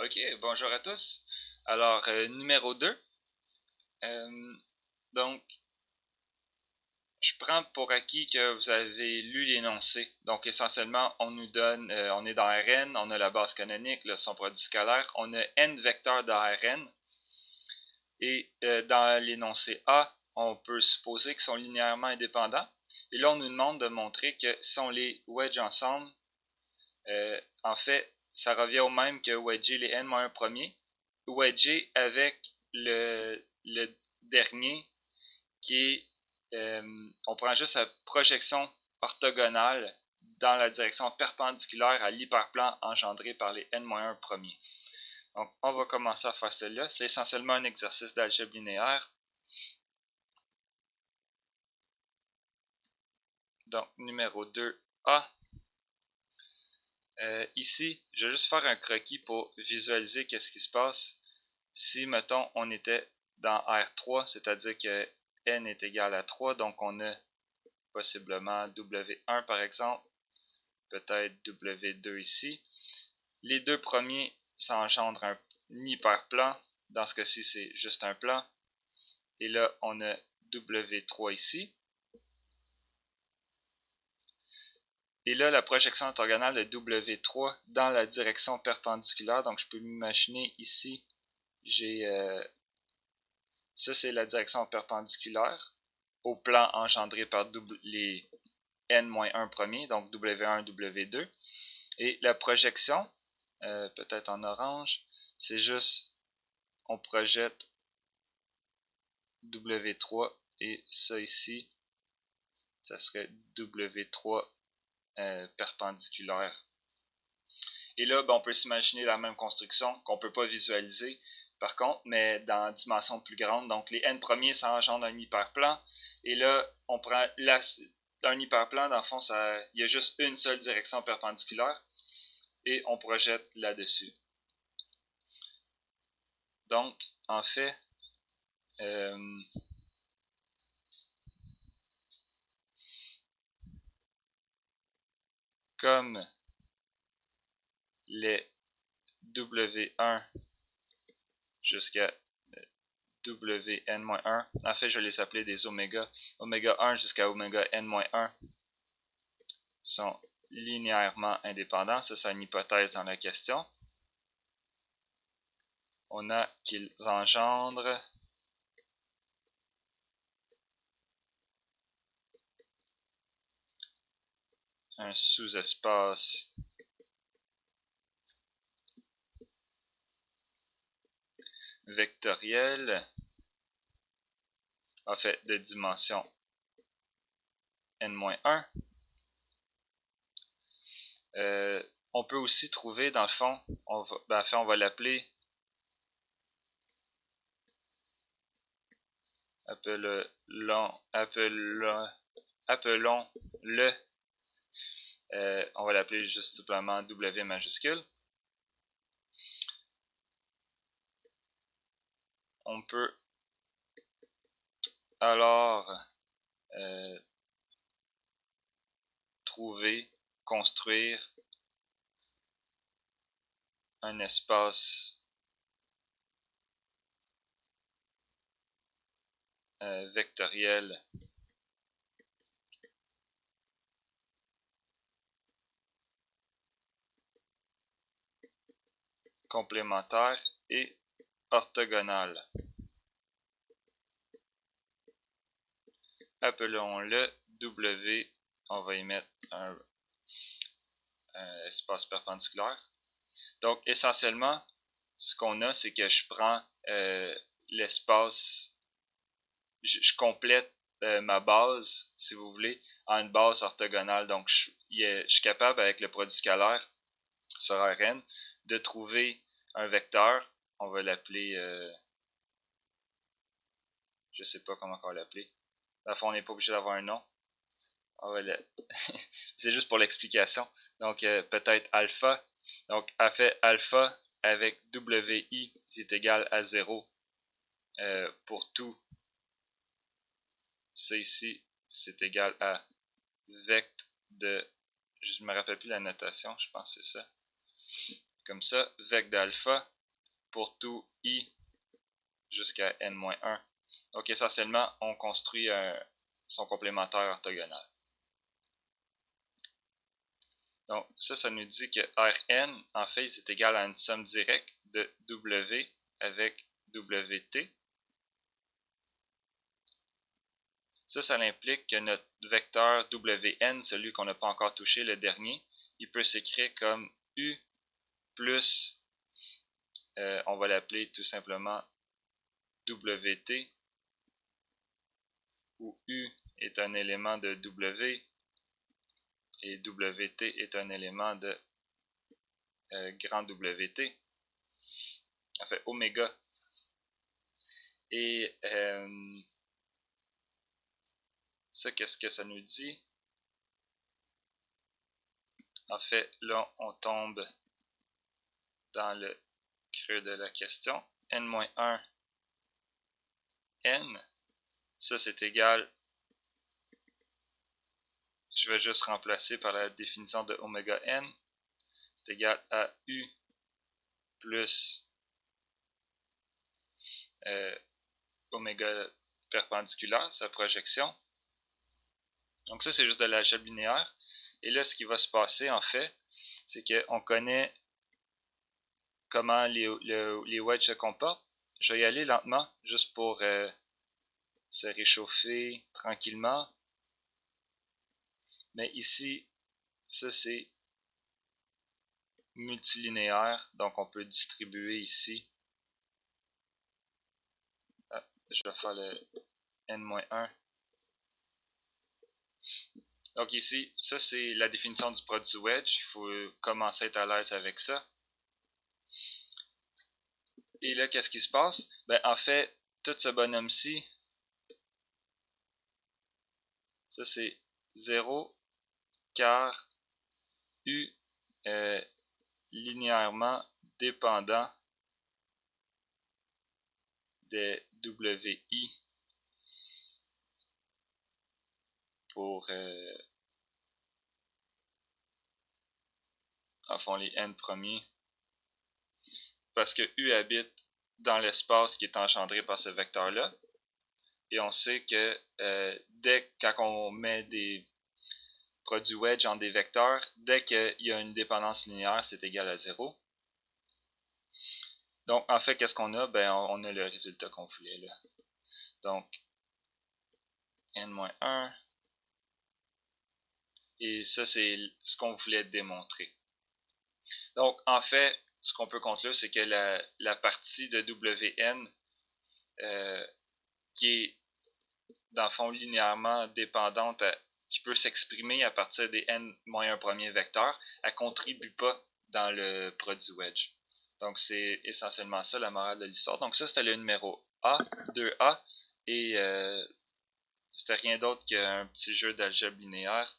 Ok, bonjour à tous. Alors, numéro 2. Euh, donc, je prends pour acquis que vous avez lu l'énoncé. Donc, essentiellement, on nous donne, on est dans Rn, on a la base canonique, le son produit scalaire, on a n vecteurs dans Rn. Et dans l'énoncé A, on peut supposer qu'ils sont linéairement indépendants. Et là, on nous demande de montrer que si on les wedge ensemble, en fait, ça revient au même que wedger les n-1 premiers. Wedger avec le dernier qui est, on prend juste la projection orthogonale dans la direction perpendiculaire à l'hyperplan engendré par les n-1 premiers. Donc, on va commencer à faire celle-là. C'est essentiellement un exercice d'algèbre linéaire. Donc, numéro 2A. Ici, je vais juste faire un croquis pour visualiser qu'est-ce qui se passe si, mettons, on était dans R3, c'est-à-dire que n est égal à 3, donc on a possiblement W1 par exemple, peut-être W2 ici. Les deux premiers, ça engendre un hyperplan. Dans ce cas-ci, c'est juste un plan. Et là, on a W3 ici. Et là, la projection orthogonale de W3 dans la direction perpendiculaire. Donc, je peux m'imaginer ici, j'ai ça, c'est la direction perpendiculaire au plan engendré par les n-1 premiers, donc W1, W2. Et la projection, peut-être en orange, c'est juste, on projette W3 et ça ici, ça serait W3 perpendiculaire. Et là, ben, on peut s'imaginer la même construction qu'on ne peut pas visualiser, par contre, mais dans dimension plus grande. Donc, les n premiers, ça engendre un hyperplan. Et là, on prend un hyperplan, dans le fond, il y a juste une seule direction perpendiculaire. Et on projette là-dessus. Donc, en fait, comme les W1 jusqu'à Wn-1, en fait, je vais les appeler des oméga. Oméga 1 jusqu'à oméga n-1 sont linéairement indépendants. Ça, c'est une hypothèse dans la question. On a qu'ils engendrent un sous-espace vectoriel, en fait, de dimension n-1. On peut aussi trouver, dans le fond, on va l'appeler, appelons-le, on va l'appeler juste simplement W majuscule. On peut alors construire un espace vectoriel complémentaire et orthogonal. Appelons-le W, on va y mettre un espace perpendiculaire. Donc, essentiellement, ce qu'on a, c'est que je prends l'espace, je complète ma base, si vous voulez, en une base orthogonale. Donc, je suis capable, avec le produit scalaire sur Rn, de trouver un vecteur. On va l'appeler, je ne sais pas comment on va l'appeler. Dans le fond, on n'est pas obligé d'avoir un nom. C'est juste pour l'explication. Donc, peut-être alpha. Donc, fait alpha avec WI est égal à 0 pour tout. Ça ici, c'est égal à vect de... Je ne me rappelle plus la notation, je pense que c'est ça. Comme ça, vect d'alpha pour tout i jusqu'à n-1. Donc essentiellement, on construit son complémentaire orthogonal. Donc ça nous dit que Rn, en fait, c'est égal à une somme directe de W avec Wt. Ça implique que notre vecteur Wn, celui qu'on n'a pas encore touché, le dernier, il peut s'écrire comme U plus, on va l'appeler tout simplement Wt, où U est un élément de W et Wt est un élément de grand Wt, en fait oméga. Et ça, qu'est-ce que ça nous dit? En fait, là, on tombe dans le creux de la question. n-1 n, ça c'est égal, je vais juste remplacer par la définition de oméga n, c'est égal à u plus oméga perpendiculaire, sa projection. Donc ça c'est juste de l'algèbre linéaire. Et là ce qui va se passer en fait, c'est qu'on connaît comment les wedges se comportent. Je vais y aller lentement, juste pour se réchauffer tranquillement. Mais ici, ça c'est multilinéaire, donc on peut distribuer ici. Je vais faire le n-1. Donc ici, ça c'est la définition du produit du wedge. Il faut commencer à être à l'aise avec ça. Et là, qu'est-ce qui se passe? Ben, en fait, tout ce bonhomme-ci, ça c'est 0 car U est linéairement dépendant des WI pour en fond les n premiers, parce que U habite dans l'espace qui est engendré par ce vecteur-là, et on sait que quand on met des produits wedge en des vecteurs, dès qu'il y a une dépendance linéaire, c'est égal à 0. Donc en fait, qu'est-ce qu'on a? Ben, on a le résultat qu'on voulait là. Donc n-1, et ça c'est ce qu'on voulait démontrer. Donc en fait, ce qu'on peut conclure, c'est que la partie de Wn qui est dans le fond linéairement dépendante, qui peut s'exprimer à partir des n-1 premiers vecteurs, elle ne contribue pas dans le produit wedge. Donc c'est essentiellement ça la morale de l'histoire. Donc ça c'était le numéro A, 2A, et c'était rien d'autre qu'un petit jeu d'algèbre linéaire.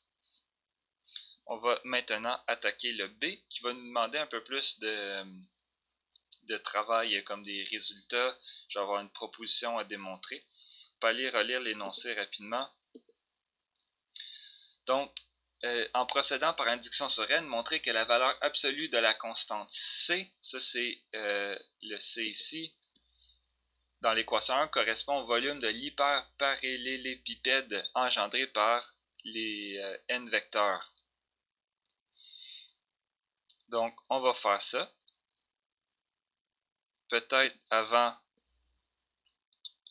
On va maintenant attaquer le B, qui va nous demander un peu plus de travail comme des résultats. Je vais avoir une proposition à démontrer. On peut aller relire l'énoncé rapidement. Donc, en procédant par induction sur n, montrer que la valeur absolue de la constante C, ça c'est le C ici, dans l'équation 1, correspond au volume de l'hyperparallélépipède engendré par les n vecteurs. Donc, on va faire ça. Peut-être avant,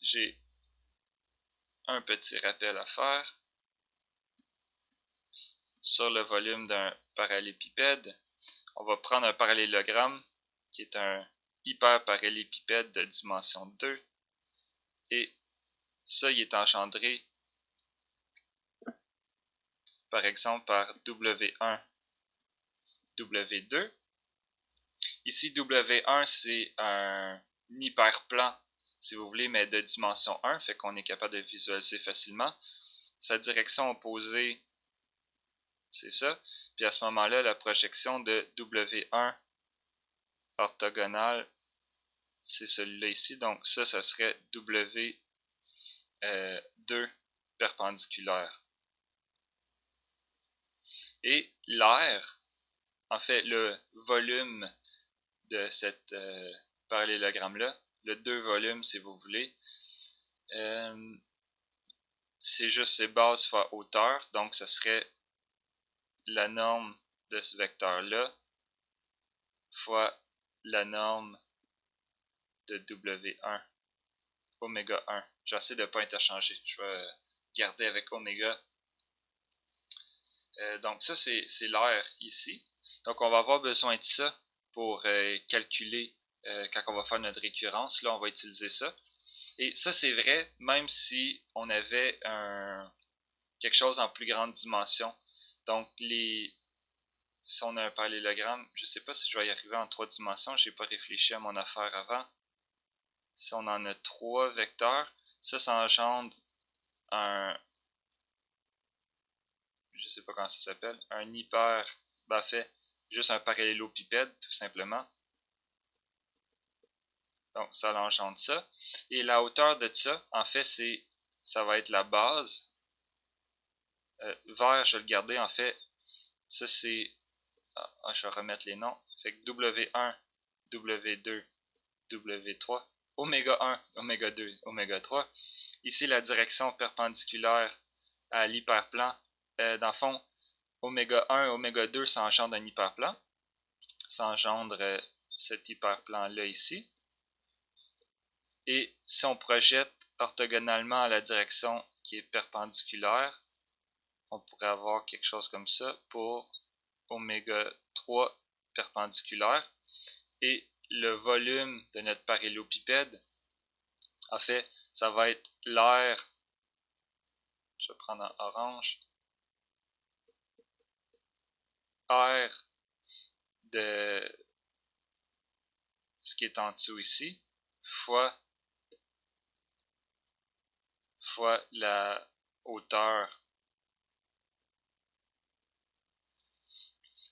j'ai un petit rappel à faire sur le volume d'un parallélépipède. On va prendre un parallélogramme qui est un hyperparallélépipède de dimension 2 et ça, il est engendré par exemple par W1, W2. Ici, W1, c'est un hyperplan, si vous voulez, mais de dimension 1, fait qu'on est capable de visualiser facilement. Sa direction opposée, c'est ça. Puis à ce moment-là, la projection de W1 orthogonale, c'est celui-là ici. Donc ça serait W2 perpendiculaire. Et l'air, en fait, le volume de cette parallélogramme-là. Le 2 volumes, si vous voulez. C'est juste ces bases fois hauteur. Donc, ce serait la norme de ce vecteur-là fois la norme de W1, oméga 1. J'essaie de ne pas interchanger. Je vais garder avec oméga. Donc ça, c'est l'air ici. Donc on va avoir besoin de ça pour calculer quand on va faire notre récurrence. Là, on va utiliser ça. Et ça, c'est vrai même si on avait quelque chose en plus grande dimension. Donc, si on a un parallélogramme, je ne sais pas si je vais y arriver en 3 dimensions. Je n'ai pas réfléchi à mon affaire avant. Si on en a 3 vecteurs, ça engendre un... Je sais pas comment ça s'appelle. Un hyper... Ben, fait, juste un parallélopipède, tout simplement. Donc, ça engendre ça. Et la hauteur de ça, en fait, ça va être la base. Vert, je vais le garder, en fait. Ça, c'est... je vais remettre les noms. Fait que W1, W2, W3, oméga 1, oméga 2, oméga 3. Ici, la direction perpendiculaire à l'hyperplan. Dans le fond, oméga 1 et oméga 2, ça engendre un hyperplan. Ça engendre cet hyperplan-là ici. Et si on projette orthogonalement à la direction qui est perpendiculaire, on pourrait avoir quelque chose comme ça pour oméga 3 perpendiculaire. Et le volume de notre parallélopipède, en fait, ça va être l'air, je vais prendre un orange, air de ce qui est en dessous ici, fois la hauteur.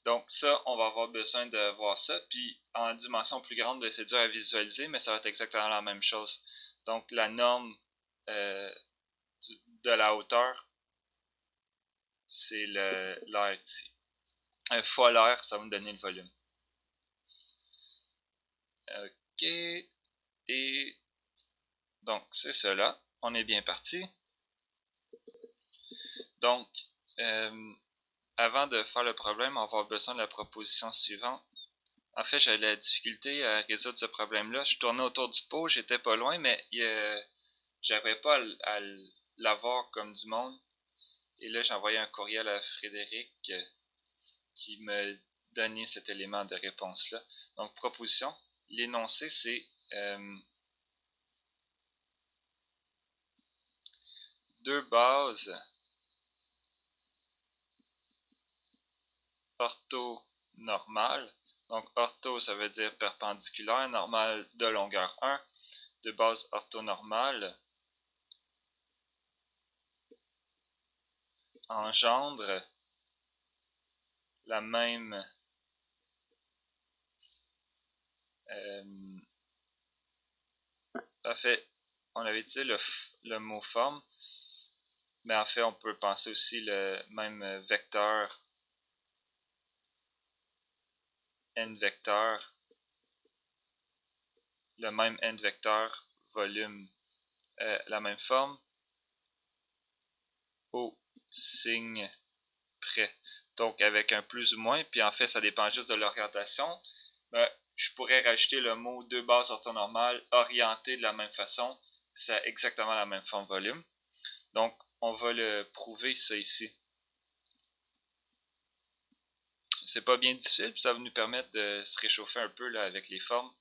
Donc ça, on va avoir besoin de voir ça. Puis en dimension plus grande, c'est dur à visualiser, mais ça va être exactement la même chose. Donc la norme de la hauteur, c'est l'air ici. Fois l'air, ça va me donner le volume. Ok. Et donc c'est cela. On est bien parti. Donc, avant de faire le problème, on va avoir besoin de la proposition suivante. En fait, j'avais la difficulté à résoudre ce problème-là. Je tournais autour du pot, j'étais pas loin, mais j'avais pas à l'avoir comme du monde. Et là, j'ai envoyé un courriel à Frédéric qui me donnait cet élément de réponse-là. Donc, proposition. L'énoncé, c'est deux bases orthonormales. Donc, ortho, ça veut dire perpendiculaire, normal de longueur 1. Deux bases orthonormales engendrent la même en fait, on avait dit le mot forme, mais en fait, on peut penser aussi le même vecteur, n vecteur, le même n vecteur, volume, la même forme, au signe près. Donc, avec un plus ou moins, puis en fait, ça dépend juste de l'orientation. Je pourrais rajouter le mot deux bases orthonormales orientées de la même façon. Ça a exactement la même forme volume. Donc, on va le prouver ça ici. C'est pas bien difficile, puis ça va nous permettre de se réchauffer un peu là, avec les formes.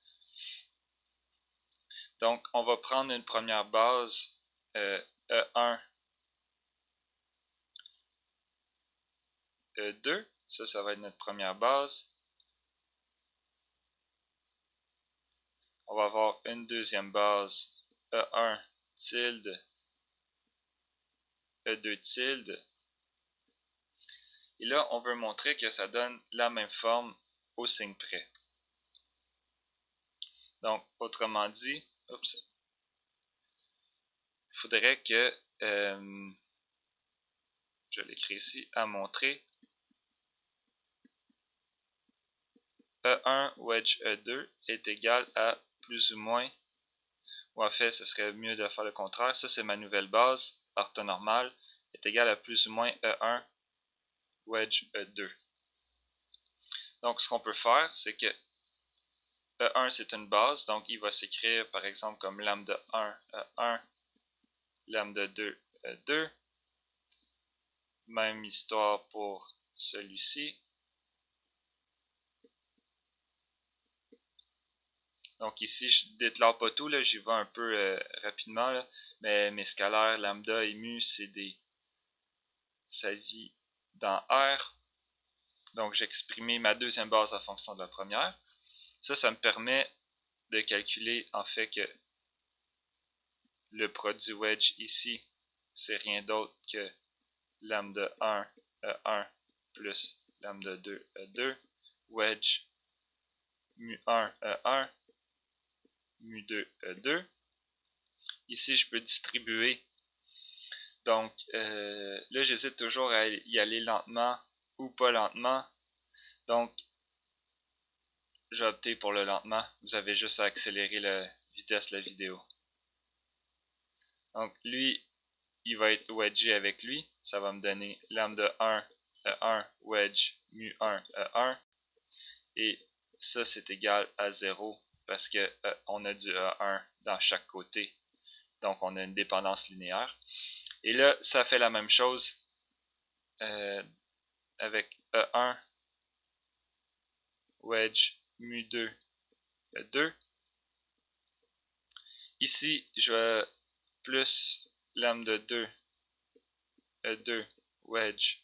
Donc, on va prendre une première base E1, E2. Ça va être notre première base. On va avoir une deuxième base E1 tilde, E2 tilde. Et là, on veut montrer que ça donne la même forme au signe près. Donc, autrement dit, il faudrait que, je l'écris ici, à montrer E1 wedge E2 est égal à plus ou moins, ou en fait, ce serait mieux de faire le contraire. Ça, c'est ma nouvelle base, orthonormale, est égale à plus ou moins E1 wedge E2. Donc, ce qu'on peut faire, c'est que E1, c'est une base, donc il va s'écrire par exemple comme lambda 1, E1, lambda 2, E2. Même histoire pour celui-ci. Donc ici, je ne déclare pas tout, j'y vais un peu rapidement, là, mais mes scalaires lambda et mu, c'est des... ça vit dans R. Donc j'ai exprimé ma deuxième base en fonction de la première. Ça me permet de calculer en fait que le produit wedge ici, c'est rien d'autre que lambda 1 E1 plus lambda 2 E2 wedge mu 1 E1 mu 2 E2. Ici, je peux distribuer. Donc, là, j'hésite toujours à y aller lentement ou pas lentement. Donc, j'ai opté pour le lentement. Vous avez juste à accélérer la vitesse de la vidéo. Donc, lui, il va être wedgé avec lui. Ça va me donner lambda 1, E1, wedge, mu 1, E1. Et ça, c'est égal à 0 parce que on a du E1 dans chaque côté. Donc, on a une dépendance linéaire. Et là, ça fait la même chose avec E1, wedge, mu 2, E2. Ici, je vais plus lambda 2, E2, wedge,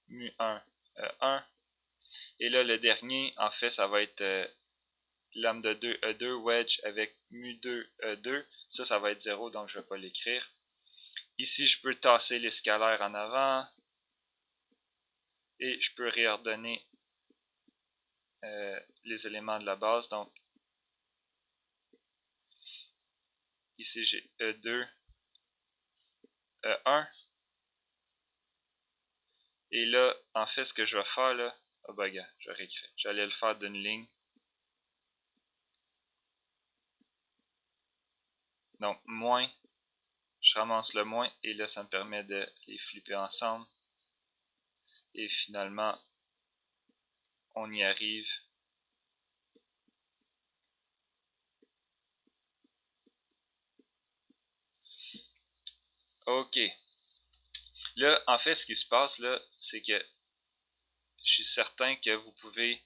mu 1, E1. Et là, le dernier, en fait, ça va être lambda 2, E2, wedge avec mu 2, E2. Ça va être 0, donc je ne vais pas l'écrire. Ici, je peux tasser les scalaires en avant. Et je peux réordonner les éléments de la base. Donc, ici, j'ai E2, E1. Et là, en fait, ce que je vais faire, là, oh ben, gars, je vais réécrire. J'allais le faire d'une ligne. Donc, moins, je ramasse le moins, et là, ça me permet de les flipper ensemble. Et finalement, on y arrive. Ok. Là, en fait, ce qui se passe, là, c'est que je suis certain que vous pouvez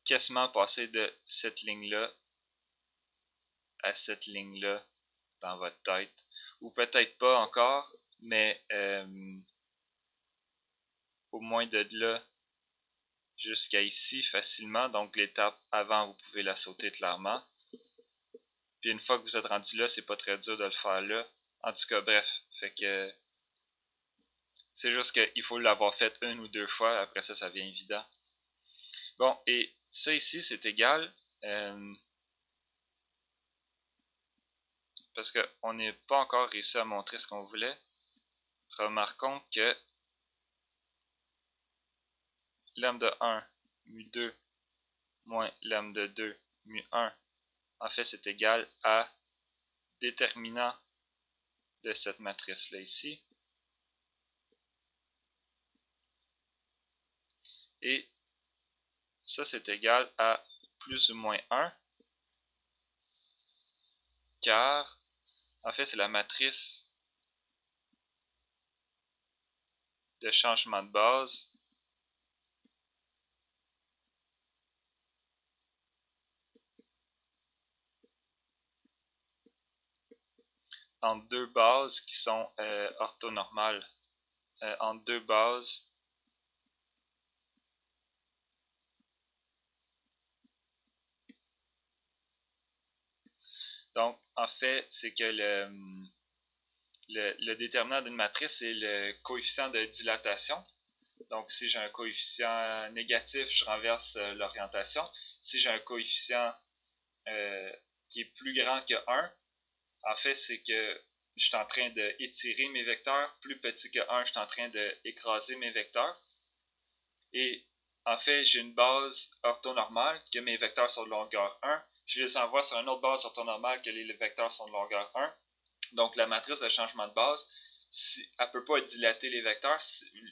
quasiment passer de cette ligne-là à cette ligne-là dans votre tête. Ou peut-être pas encore, mais au moins de là jusqu'à ici facilement. Donc l'étape avant, vous pouvez la sauter clairement. Puis une fois que vous êtes rendu là, c'est pas très dur de le faire là. En tout cas, bref, fait que c'est juste qu'il faut l'avoir fait une ou deux fois, après ça, ça devient évident. Bon, et ça ici, c'est égal, parce qu'on n'est pas encore réussi à montrer ce qu'on voulait. Remarquons que lambda 1 mu 2 moins lambda 2 mu 1, en fait, c'est égal à déterminant de cette matrice-là ici. Et ça, c'est égal à plus ou moins 1, car, en fait, c'est la matrice de changement de base entre deux bases qui sont orthonormales. Entre deux bases donc, en fait, c'est que le déterminant d'une matrice, c'est le coefficient de dilatation. Donc, si j'ai un coefficient négatif, je renverse l'orientation. Si j'ai un coefficient qui est plus grand que 1, en fait, c'est que je suis en train d'étirer mes vecteurs. Plus petit que 1, je suis en train d'écraser mes vecteurs. Et en fait, j'ai une base orthonormale que mes vecteurs sont de longueur 1. Je les envoie sur une autre base orthonormale que les vecteurs sont de longueur 1. Donc, la matrice de changement de base, elle ne peut pas dilater les vecteurs.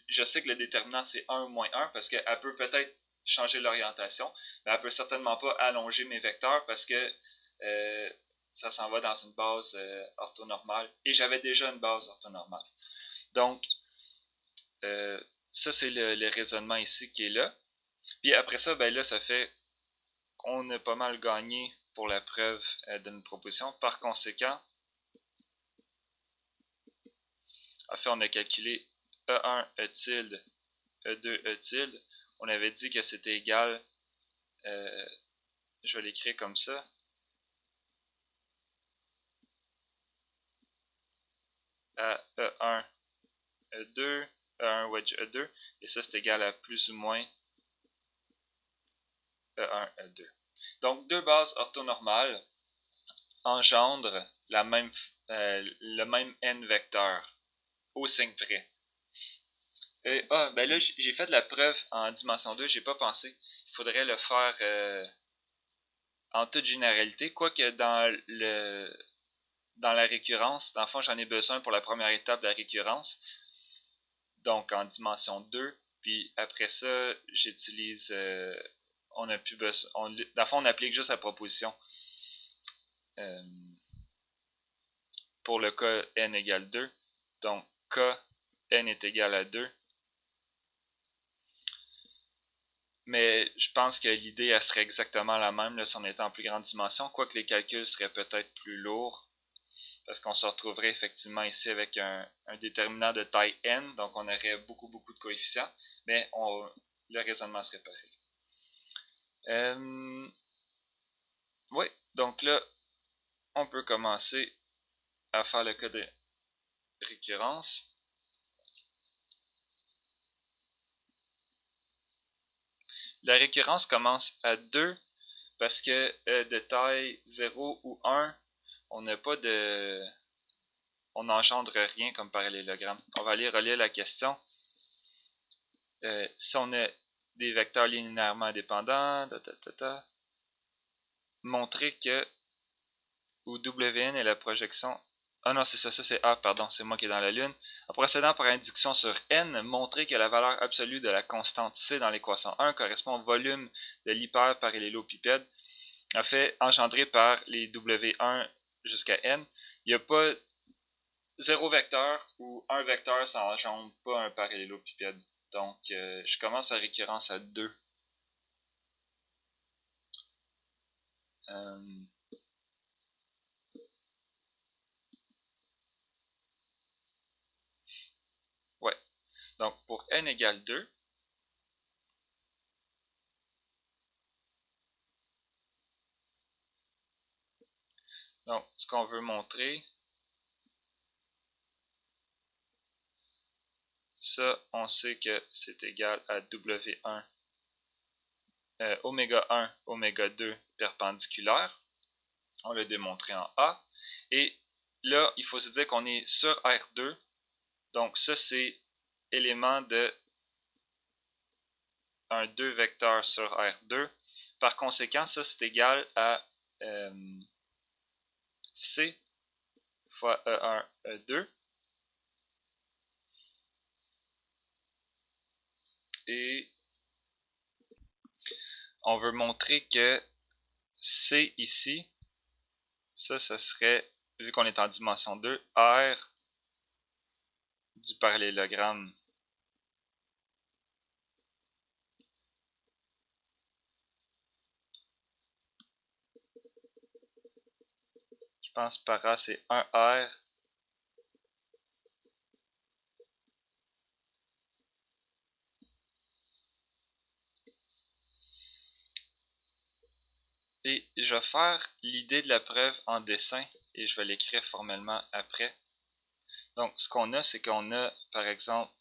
Je sais que le déterminant, c'est 1 ou moins 1 parce qu'elle peut peut-être changer l'orientation, mais elle ne peut certainement pas allonger mes vecteurs parce que ça s'en va dans une base orthonormale. Et j'avais déjà une base orthonormale. Donc, ça, c'est le raisonnement ici qui est là. Puis après ça, ben là, ça fait qu'on a pas mal gagné pour la preuve d'une proposition. Par conséquent, en fait, on a calculé E1 E tilde, E2 E tilde. On avait dit que c'était égal, je vais l'écrire comme ça, à E1 E2, E1 wedge E2, et ça c'est égal à plus ou moins E1 E2. Donc deux bases orthonormales engendrent le même n vecteur au signe près. Ben là, j'ai fait la preuve en dimension 2, j'ai pas pensé. Il faudrait le faire en toute généralité, quoique dans la récurrence, dans le fond, j'en ai besoin pour la première étape de la récurrence, donc en dimension 2, puis après ça, j'utilise, on n'a plus besoin, dans le fond, on applique juste la proposition euh, pour le cas n égale 2, donc k n est égal à 2. Mais je pense que l'idée, elle serait exactement la même là, si on était en plus grande dimension, quoique les calculs seraient peut-être plus lourds, parce qu'on se retrouverait effectivement ici avec un déterminant de taille n, donc on aurait beaucoup de coefficients, mais le raisonnement serait pareil. Oui, donc là, on peut commencer à faire le cas de récurrence. La récurrence commence à 2 parce que de taille 0 ou 1, on n'a pas de... on n'engendre rien comme parallélogramme. On va aller relire la question. Si on a des vecteurs linéairement indépendants, montrer que où Wn est la projection... Ah non, c'est ça c'est A, pardon, c'est moi qui est dans la lune. En procédant par induction sur n, montrer que la valeur absolue de la constante c dans l'équation 1 correspond au volume de l'hyperparallélopipède, en fait, engendré par les W1 jusqu'à n. Il n'y a pas 0 vecteur ou 1 vecteur, ça n'engendre pas un parallélopipède. Donc, je commence la récurrence à 2. Ouais. Donc, pour n égale 2, donc, ce qu'on veut montrer, ça, on sait que c'est égal à W1, oméga 1, oméga 2 perpendiculaire. On l'a démontré en A. Et là, il faut se dire qu'on est sur R2. Donc, ça, c'est élément de un 2 vecteur sur R2. Par conséquent, ça, c'est égal à C fois E1, E2. Et on veut montrer que C ici, ça serait, vu qu'on est en dimension 2, R du parallélogramme. Je pense par A, c'est 1R. Et je vais faire l'idée de la preuve en dessin et je vais l'écrire formellement après. Donc, ce qu'on a, c'est qu'on a, par exemple,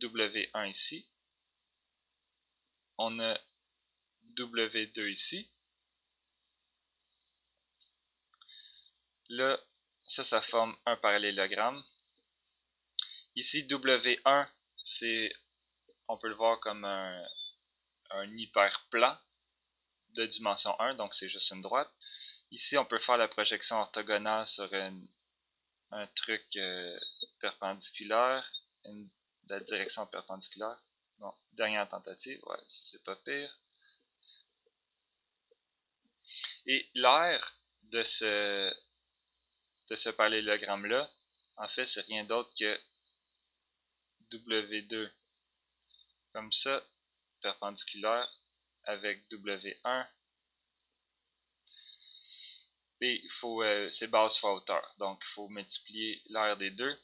W1 ici. On a W2 ici. Là, ça forme un parallélogramme. Ici, W1, c'est on peut le voir comme un hyperplan de dimension 1, donc c'est juste une droite. Ici, on peut faire la projection orthogonale sur un truc perpendiculaire, la direction perpendiculaire. Bon, dernière tentative, ouais, c'est pas pire. Et l'aire de ce parallélogramme-là, en fait, c'est rien d'autre que W2 comme ça, perpendiculaire, avec W1. Et il faut, c'est base fois hauteur, donc il faut multiplier l'aire des deux.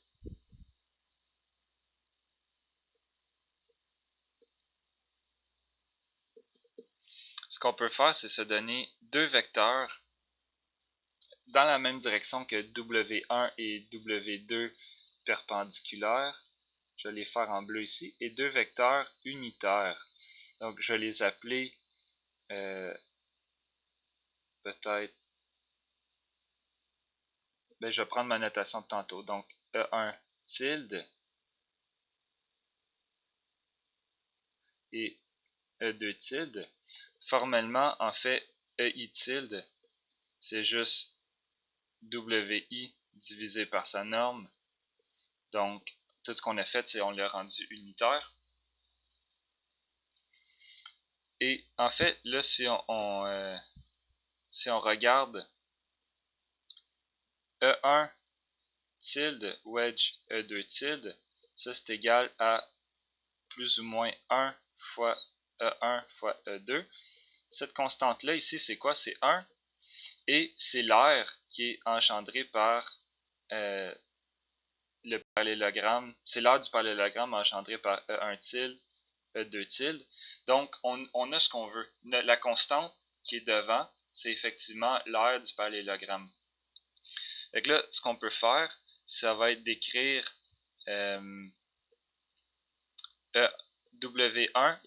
Ce qu'on peut faire, c'est se donner deux vecteurs dans la même direction que W1 et W2 perpendiculaires. Je vais les faire en bleu ici. Et deux vecteurs unitaires. Donc, je vais les appeler peut-être... Ben, je vais prendre ma notation de tantôt. Donc, E1 tilde et E2 tilde. Formellement, en fait, EI tilde, c'est juste WI divisé par sa norme. Donc, tout ce qu'on a fait, c'est on l'a rendu unitaire. Et en fait, là, si on regarde E1 tilde wedge E2 tilde, ça c'est égal à plus ou moins 1 fois E1 fois E2. Cette constante-là ici, c'est quoi? C'est 1. Et c'est l'aire qui est engendrée par le parallélogramme. C'est l'aire du parallélogramme engendré par E1 tilde, E2 tilde. Donc, on a ce qu'on veut. La constante qui est devant, c'est effectivement l'aire du parallélogramme. Donc là, ce qu'on peut faire, ça va être d'écrire W1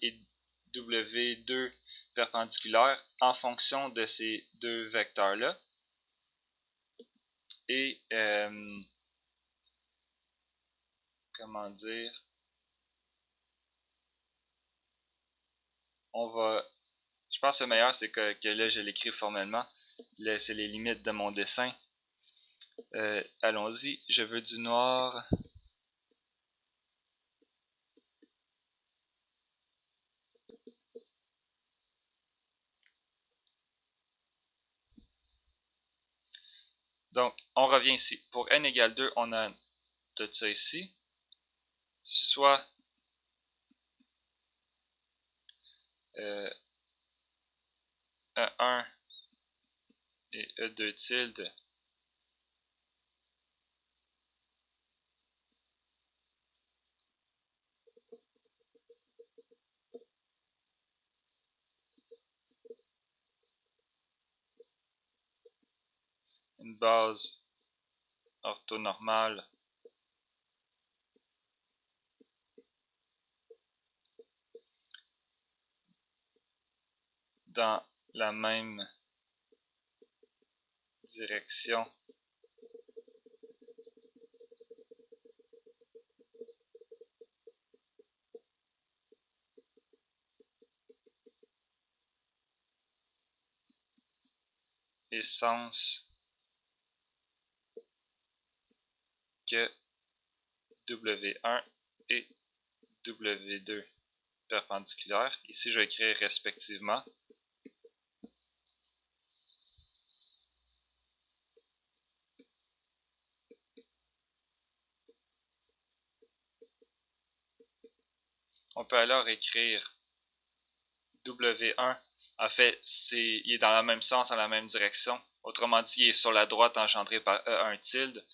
et W2 perpendiculaires en fonction de ces deux vecteurs-là. Et, comment dire, on va... Je pense que le meilleur, c'est que là, je l'écris formellement. Là, c'est les limites de mon dessin. Allons-y. Je veux du noir. Donc, on revient ici. Pour n égale 2, on a tout ça ici. Soit E1 et E2 tilde une base orthonormale dans la même direction et sens que W1 et W2 perpendiculaires. Ici, je vais écrire respectivement. On peut alors écrire W1. En fait, il est dans le même sens, dans la même direction. Autrement dit, il est sur la droite engendré par E1 tilde.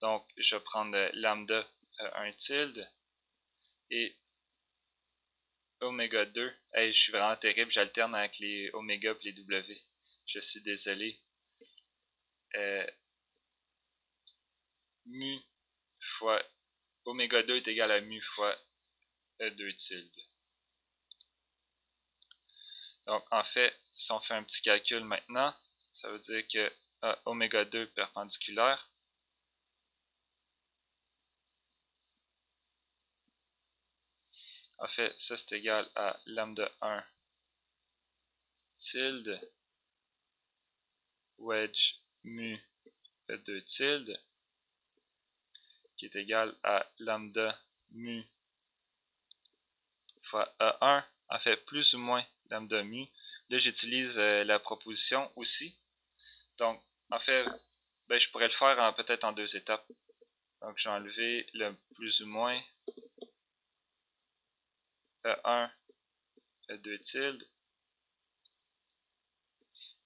Donc, je vais prendre lambda E1 tilde et oméga 2. Hey, je suis vraiment terrible, j'alterne avec les oméga et les W. Je suis désolé. Mu fois oméga 2 est égal à mu fois E2 tilde. Donc, en fait, si on fait un petit calcul maintenant, ça veut dire que oméga 2 perpendiculaire En fait, ça c'est égal à lambda 1 tilde wedge mu fait 2 tilde qui est égal à lambda mu fois E1, en fait plus ou moins lambda mu. Là j'utilise la proposition aussi. Donc en fait, ben, je pourrais le faire peut-être en deux étapes. Donc j'ai enlevé le plus ou moins E1 E2 tilde.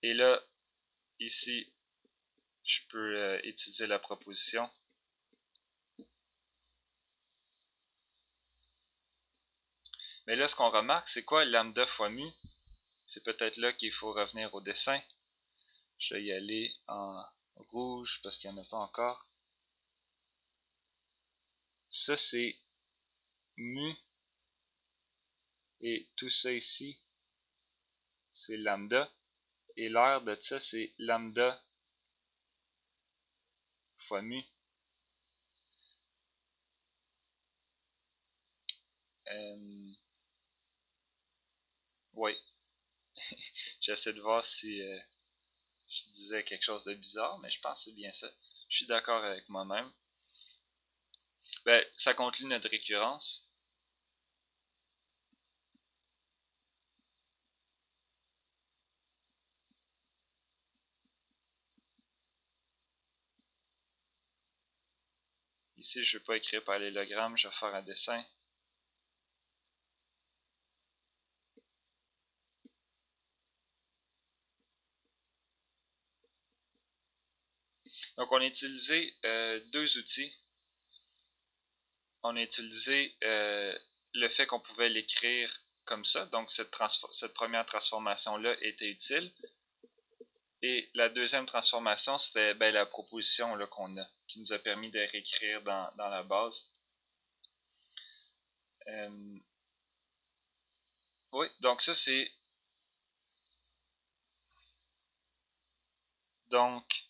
Et là, ici, je peux utiliser la proposition. Mais là, ce qu'on remarque, c'est quoi lambda fois mu? C'est peut-être là qu'il faut revenir au dessin. Je vais y aller en rouge parce qu'il n'y en a pas encore. Ça, c'est mu. Et tout ça ici, c'est lambda. Et l'aire de ça, c'est lambda fois mu. Oui. J'essaie de voir si je disais quelque chose de bizarre, mais je pense que c'est bien ça. Je suis d'accord avec moi-même. Ben, ça conclut notre récurrence. Ici, je ne vais pas écrire parallélogramme, je vais faire un dessin. Donc, on a utilisé deux outils. On a utilisé le fait qu'on pouvait l'écrire comme ça. Donc, cette première transformation-là était utile. Et la deuxième transformation, c'était la proposition qu'on a, qui nous a permis de réécrire dans la base. Oui, donc ça c'est... Donc,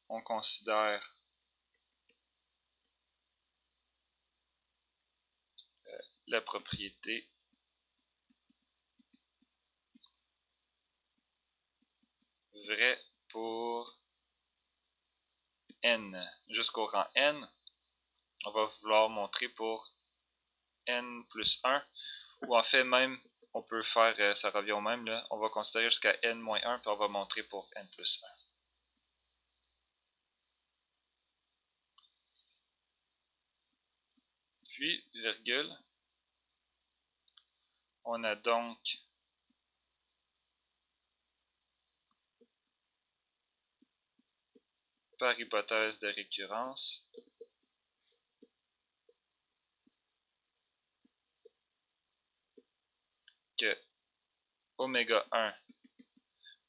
on considère la propriété vraie pour n jusqu'au rang n. On va vouloir montrer pour n plus 1, ou en fait même, on peut faire, ça revient au même, là. On va considérer jusqu'à n-1, puis on va montrer pour n plus 1. Puis, virgule, on a donc par hypothèse de récurrence que oméga 1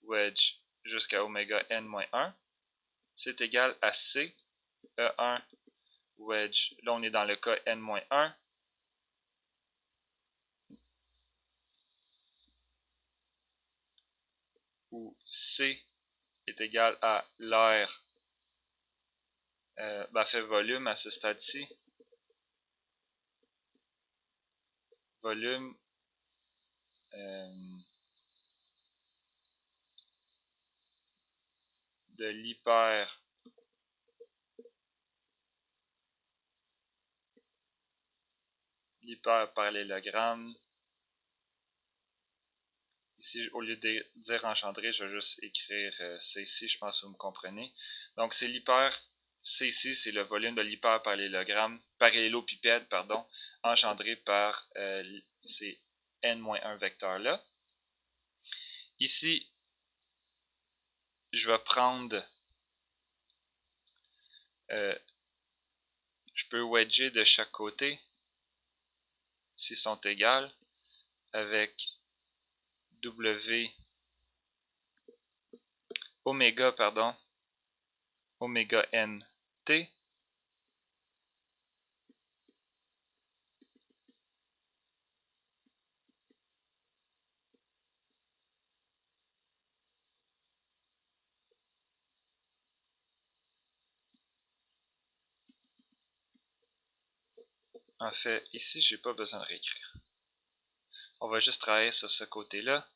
wedge jusqu'à oméga n-1, c'est égal à C, E1 wedge, là on est dans le cas n-1, où C est égal à l'aire, fait volume à ce stade-ci, volume de l'hyperparallélogramme. Ici, au lieu de dire engendré, je vais juste écrire C ici, je pense que vous me comprenez. Donc, c'est C ici, c'est le volume de l'hyperparallélogramme, parallélopipède, pardon, engendré par ces n-1 vecteurs-là. Ici, je vais prendre, je peux wedger de chaque côté, s'ils sont égales, avec W, oméga n t, En fait, ici, j'ai pas besoin de réécrire. On va juste travailler sur ce côté-là.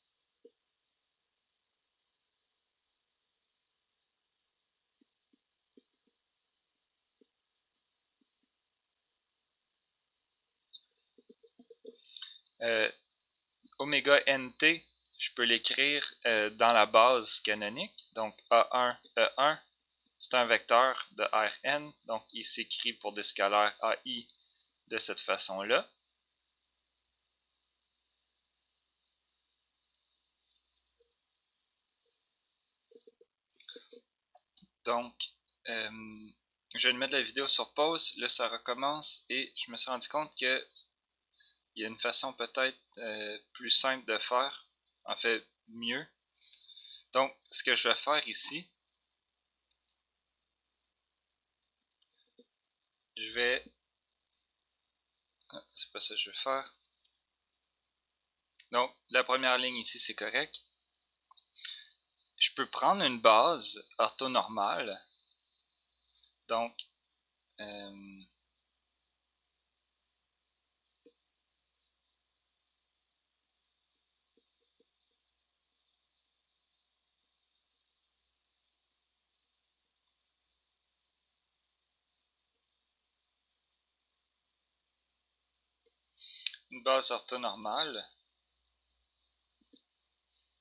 Oméga NT, je peux l'écrire dans la base canonique. Donc A1, E1, c'est un vecteur de Rn. Donc il s'écrit pour des scalaires AI de cette façon-là. Donc, je vais mettre la vidéo sur pause. Là, ça recommence et je me suis rendu compte que il y a une façon peut-être plus simple de faire. En fait, mieux. Donc, ce que je vais faire ici, je vais... Ah, c'est pas ça que je vais faire. Donc, la première ligne ici, c'est correct. Je peux prendre une base orthonormale. Donc, une base orthonormale,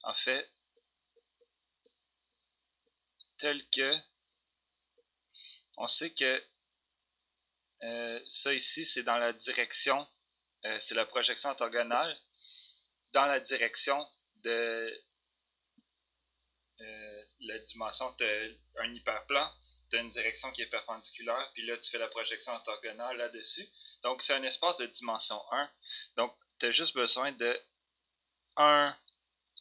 en fait, telle que, on sait que ça ici, c'est dans la direction, c'est la projection orthogonale, dans la direction de la dimension, tu as un hyperplan, tu as une direction qui est perpendiculaire, puis là, tu fais la projection orthogonale là-dessus. Donc, c'est un espace de dimension 1. Donc, tu as juste besoin de un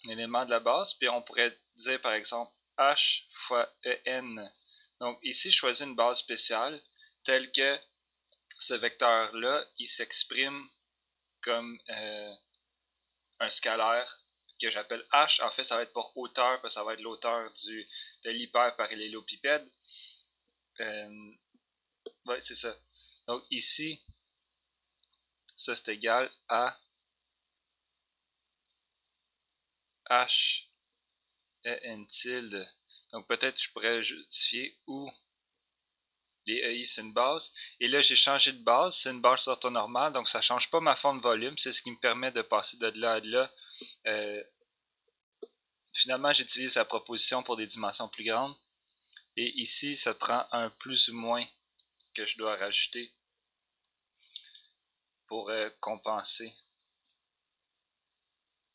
élément de la base, puis on pourrait dire, par exemple, H fois EN. Donc, ici, je choisis une base spéciale, telle que ce vecteur-là, il s'exprime comme un scalaire que j'appelle H. En fait, ça va être pour hauteur, parce que ça va être l'hauteur de l'hyperparallélépipède. Ouais, c'est ça. Donc ici, ça c'est égal à H et N tilde. Donc peut-être je pourrais justifier où les EI c'est une base. Et là j'ai changé de base, c'est une base orthonormale, donc ça ne change pas ma forme volume, c'est ce qui me permet de passer de là à là. Finalement j'utilise la proposition pour des dimensions plus grandes. Et ici ça prend un plus ou moins que je dois rajouter pour compenser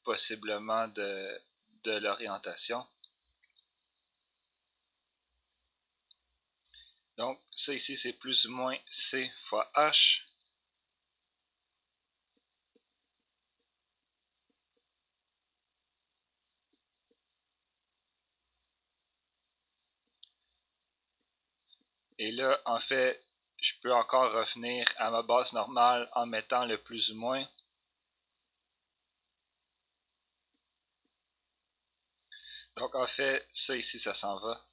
possiblement de l'orientation. Donc, ça ici, c'est plus ou moins C fois H. Et là, en fait, je peux encore revenir à ma base normale en mettant le plus ou moins. Donc, en fait, ça ici, ça s'en va.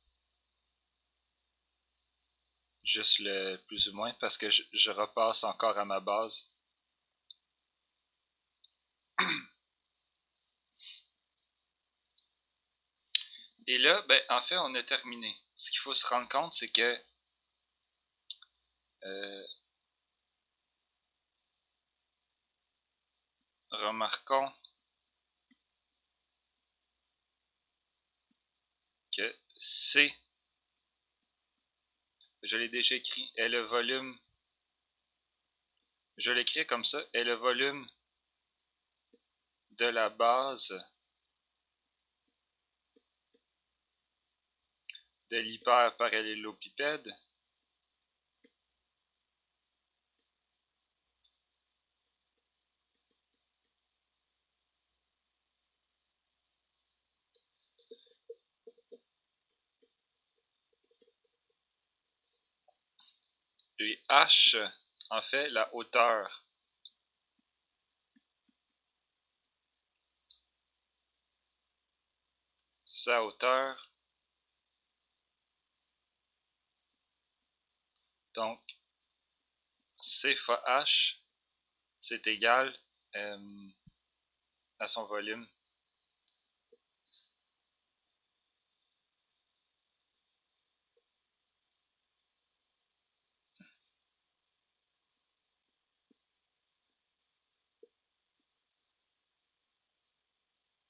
Juste le plus ou moins, parce que je repasse encore à ma base. Et là, ben, en fait, on a terminé. Ce qu'il faut se rendre compte, c'est que remarquons que C, je l'ai déjà écrit, est le volume, je l'écris comme ça, est le volume de la base de l'hyperparallélépipède et H, en fait, la hauteur. Sa hauteur. Donc, C fois H c'est égal à son volume.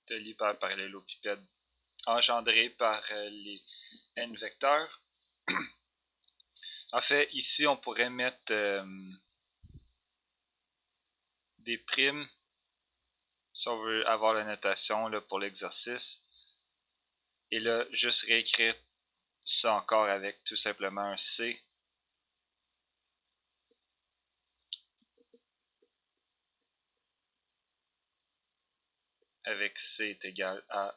De l'hyperparallélopipède engendré par les n vecteurs. En fait, ici, on pourrait mettre des primes si on veut avoir la notation là, pour l'exercice. Et là, juste réécrire ça encore avec tout simplement un C. Avec C est égal à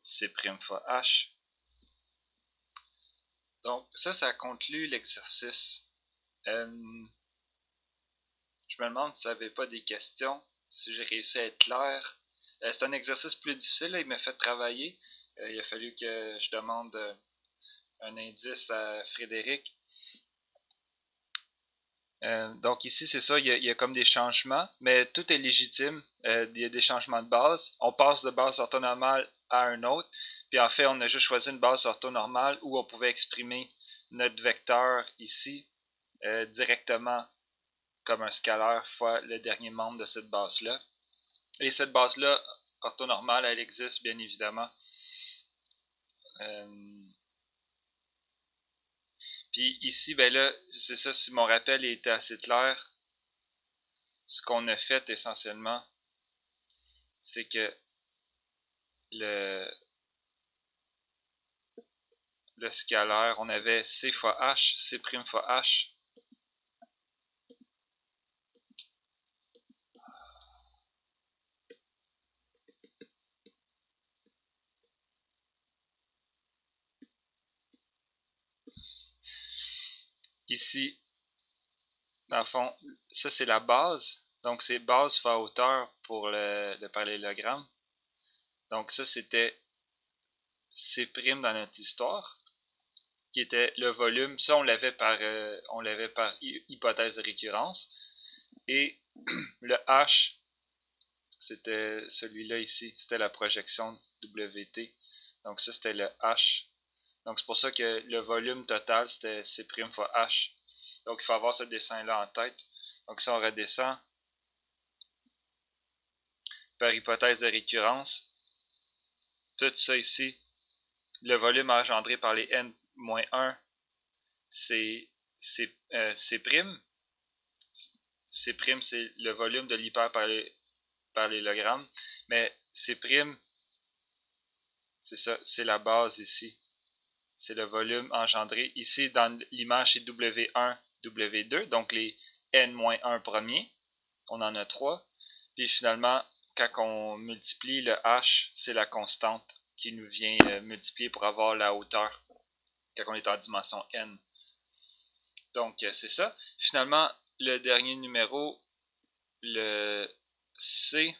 C' fois H. Donc, ça conclut l'exercice. Je me demande si vous n'avez pas des questions, si j'ai réussi à être clair. C'est un exercice plus difficile, là, il m'a fait travailler. Il a fallu que je demande un indice à Frédéric. Donc ici, c'est ça, il y a comme des changements, mais tout est légitime. Il y a des changements de base. On passe de base orthonormale à un autre. Puis en fait, on a juste choisi une base orthonormale où on pouvait exprimer notre vecteur ici directement comme un scalaire fois le dernier membre de cette base-là. Et cette base-là, orthonormale, elle existe bien évidemment. Puis ici, ben là, c'est ça, si mon rappel était assez clair, ce qu'on a fait essentiellement, c'est que le scalaire, on avait C fois H, C' fois H. Ici, dans le fond, ça c'est la base. Donc c'est base fois hauteur pour le parallélogramme. Donc ça c'était C' dans notre histoire, qui était le volume. Ça on l'avait par hypothèse de récurrence. Et le H, c'était celui-là ici. C'était la projection WT. Donc ça c'était le H. Donc c'est pour ça que le volume total c'était C' fois H. Donc il faut avoir ce dessin-là en tête. Donc si on redescend par hypothèse de récurrence, tout ça ici, le volume engendré par les n-1, c'est C'. C', c'est le volume de l'hyperparallélogramme. Mais C', c'est ça, c'est la base ici. C'est le volume engendré. Ici, dans l'image, c'est W1, W2, donc les n-1 premiers. On en a 3. Puis finalement, quand on multiplie le h, c'est la constante qui nous vient multiplier pour avoir la hauteur quand on est en dimension n. Donc, c'est ça. Finalement, le dernier numéro, le C,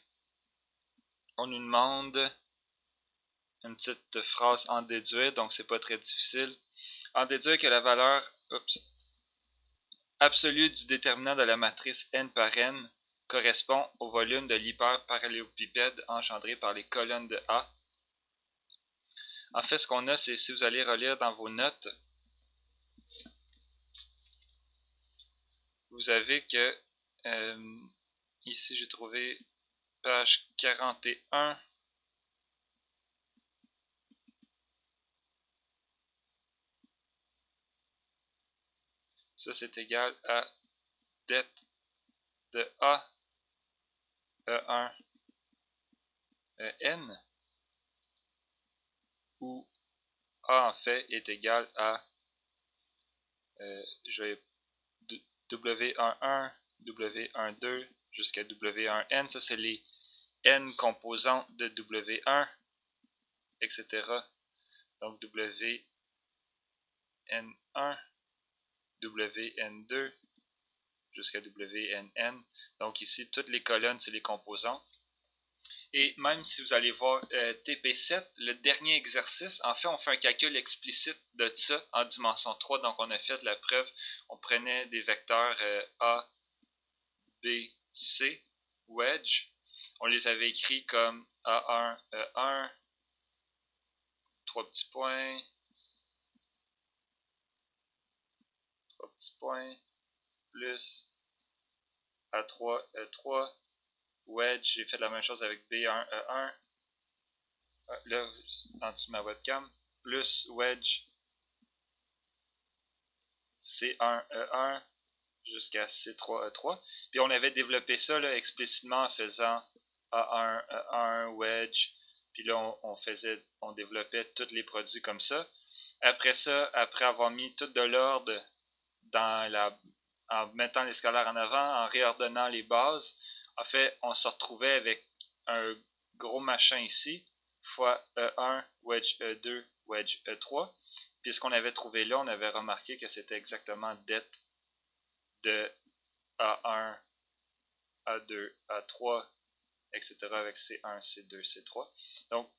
on nous demande une petite phrase en déduire, donc c'est pas très difficile. En déduire que la valeur absolue du déterminant de la matrice n par n correspond au volume de l'hyperparallélopipède engendré par les colonnes de A. En fait, ce qu'on a, c'est si vous allez relire dans vos notes, vous avez que ici j'ai trouvé page 41. Ça c'est égal à det de A E1 N, où A en fait est égal à W11, W12 jusqu'à W1N. Ça c'est les N composantes de W1, etc. Donc WN1, WN2 jusqu'à WNN. Donc ici, toutes les colonnes, c'est les composants. Et même si vous allez voir TP7, le dernier exercice, en fait, on fait un calcul explicite de ça en dimension 3. Donc on a fait de la preuve, on prenait des vecteurs A, B, C, wedge. On les avait écrits comme A1, E1, 3 petits points, 3 petits points, plus A3, E3, wedge, j'ai fait la même chose avec B1, E1, là, en dessous de ma webcam, plus wedge, C1, E1, jusqu'à C3, E3. Puis on avait développé ça là, explicitement en faisant A1, E1, wedge. Puis là, on développait tous les produits comme ça. Après ça, après avoir mis tout de l'ordre en mettant les scalaires en avant, en réordonnant les bases, en fait, on se retrouvait avec un gros machin ici, fois E1, wedge E2, wedge E3. Puis ce qu'on avait trouvé là, on avait remarqué que c'était exactement det de A1, A2, A3, etc. avec C1, C2, C3. Donc,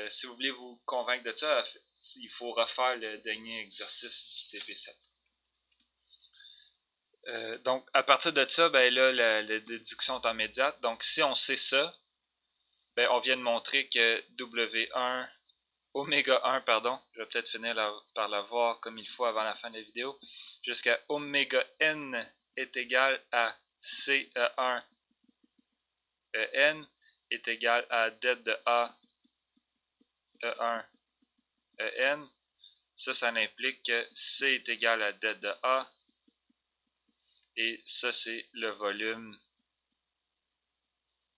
si vous voulez vous convaincre de ça, il faut refaire le dernier exercice du TP7. Donc, à partir de ça, ben là, la déduction est immédiate. Donc, si on sait ça, ben, on vient de montrer que W1, oméga 1, pardon, je vais peut-être finir par la voir comme il faut avant la fin de la vidéo, jusqu'à oméga n est égal à CE1 EN est égal à det de A E1 EN. Ça implique que C est égal à det de A. Et ça, c'est le volume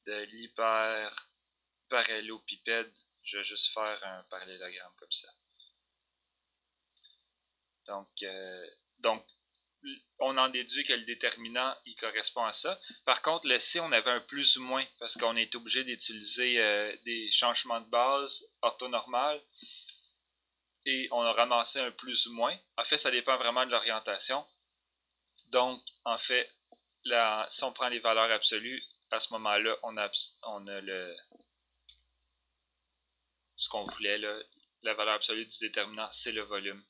de l'hyperparallélopipède. Je vais juste faire un parallélogramme comme ça. Donc, on en déduit que le déterminant, il correspond à ça. Par contre, le C, on avait un plus ou moins, parce qu'on est obligé d'utiliser des changements de base orthonormales. Et on a ramassé un plus ou moins. En fait, ça dépend vraiment de l'orientation. Donc, en fait, si on prend les valeurs absolues, à ce moment-là, on a ce qu'on voulait, là, la valeur absolue du déterminant, c'est le volume.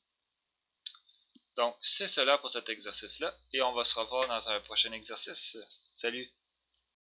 Donc, c'est cela pour cet exercice-là, et on va se revoir dans un prochain exercice. Salut!